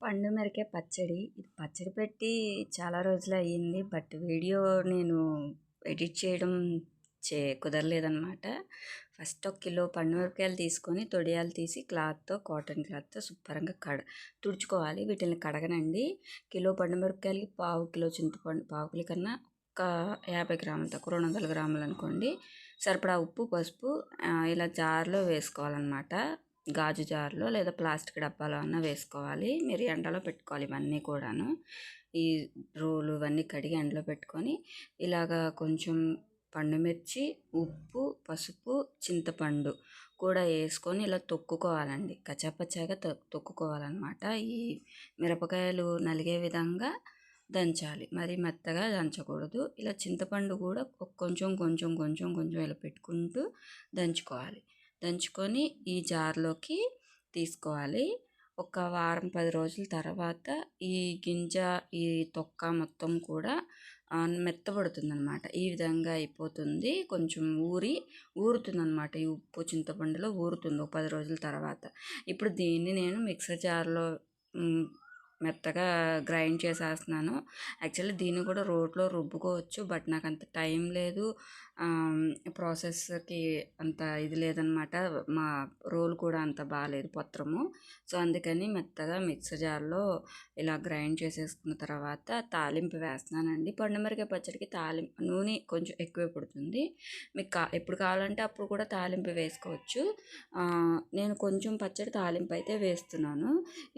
పండు మిరపకాయ పచ్చడి. ఇది పచ్చడి పెట్టి చాలా రోజులయ్యింది. బట్ వీడియో నేను ఎడిట్ చేయడం కుదరలేదనమాట. ఫస్ట్ ఒక కిలో పండు మిరపకాయలు తీసుకొని తొడియాలు తీసి కాటన్ క్లాత్తో శుభ్రంగా తుడుచుకోవాలి. వీటిని కడగనండి. కిలో పండు మిరపకాయలకి పావు కిలో చింతపండు, పావు కిలో కన్నా ఒక 50 గ్రాములు, తక్కువ 200 గ్రాములు అనుకోండి. సరిపడా ఉప్పు, పసుపు ఇలా జార్లో వేసుకోవాలన్నమాట. గాజు జార్లో లేదా ప్లాస్టిక్ డబ్బాలో అన్నా వేసుకోవాలి. మీరు ఎండలో పెట్టుకోవాలి ఇవన్నీ కూడాను. ఈ రోలు ఇవన్నీ కడిగి ఎండలో పెట్టుకొని ఇలాగా కొంచెం పండుమిర్చి, ఉప్పు, పసుపు, చింతపండు కూడా వేసుకొని ఇలా తొక్కుకోవాలండి. కచ్చాపచ్చాగా తొక్కుకోవాలన్నమాట. ఈ మిరపకాయలు నలిగే విధంగా దంచాలి. మరి మెత్తగా దంచకూడదు. ఇలా చింతపండు కూడా కొంచెం కొంచెం కొంచెం కొంచెం ఇలా పెట్టుకుంటూ దంచుకోవాలి. దంచుకొని ఈ జార్లోకి తీసుకోవాలి. ఒక వారం 10 రోజుల తర్వాత ఈ గింజ, ఈ తొక్క మొత్తం కూడా మెత్తబడుతుంది అనమాట. ఈ విధంగా అయిపోతుంది. కొంచెం ఊరుతుంది అనమాట. ఈ ఉప్పు చింతపండులో ఊరుతుంది ఒక 10 రోజుల తర్వాత. ఇప్పుడు దీన్ని నేను మిక్సర్ జార్లో మెత్తగా గ్రైండ్ చేసేస్తున్నాను. యాక్చువల్లీ దీన్ని కూడా రోట్లో రుబ్బుకోవచ్చు. బట్ నాకు అంత టైం లేదు, ప్రాసెస్కి అంత ఇది లేదనమాట. మా రోల్ కూడా అంత బాగాలేదు పత్రము. సో అందుకని మెత్తగా మిక్సర్ జార్లో ఇలా గ్రైండ్ చేసేసుకున్న తర్వాత తాలింపు వేస్తున్నానండి. పండుమిరపకాయ పచ్చడికి నూనె కొంచెం ఎక్కువే పడుతుంది. మీకు ఎప్పుడు కావాలంటే అప్పుడు కూడా తాలింపు వేసుకోవచ్చు. నేను కొంచెం పచ్చడి తాలింపు అయితే వేస్తున్నాను.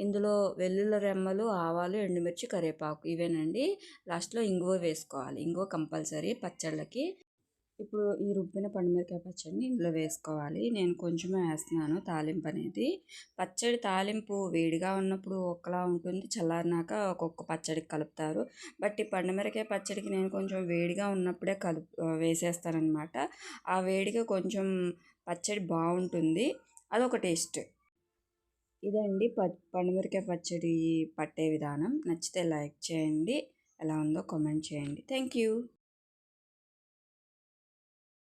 ఇందులో వెల్లుల్లి రెమ్మలు, ఆవాలు, ఎండుమిర్చి, కరివేపాకు ఇవేనండి. లాస్ట్లో ఇంగువ వేసుకోవాలి. ఇంగువ కంపల్సరీ పచ్చళ్ళకి. ఇప్పుడు ఈ రుబ్బిన పండుమిరపకాయ పచ్చడిని ఇందులో వేసుకోవాలి. నేను కొంచెమే వేస్తున్నాను తాలింపు అనేది. పచ్చడి తాలింపు వేడిగా ఉన్నప్పుడు ఒకలా ఉంటుంది, చల్లారినాక ఒక్కొక్క పచ్చడికి కలుపుతారు. బట్ ఈ పండుమిరపకాయ పచ్చడికి నేను కొంచెం వేడిగా ఉన్నప్పుడే వేసేస్తానమాట. ఆ వేడిగా కొంచెం పచ్చడి బాగుంటుంది. అదొక టేస్ట్. ఇదండి పండుమిరపకాయ పచ్చడి పట్టే విధానం. నచ్చితే లైక్ చేయండి. ఎలా ఉందో కామెంట్ చేయండి. Thank you.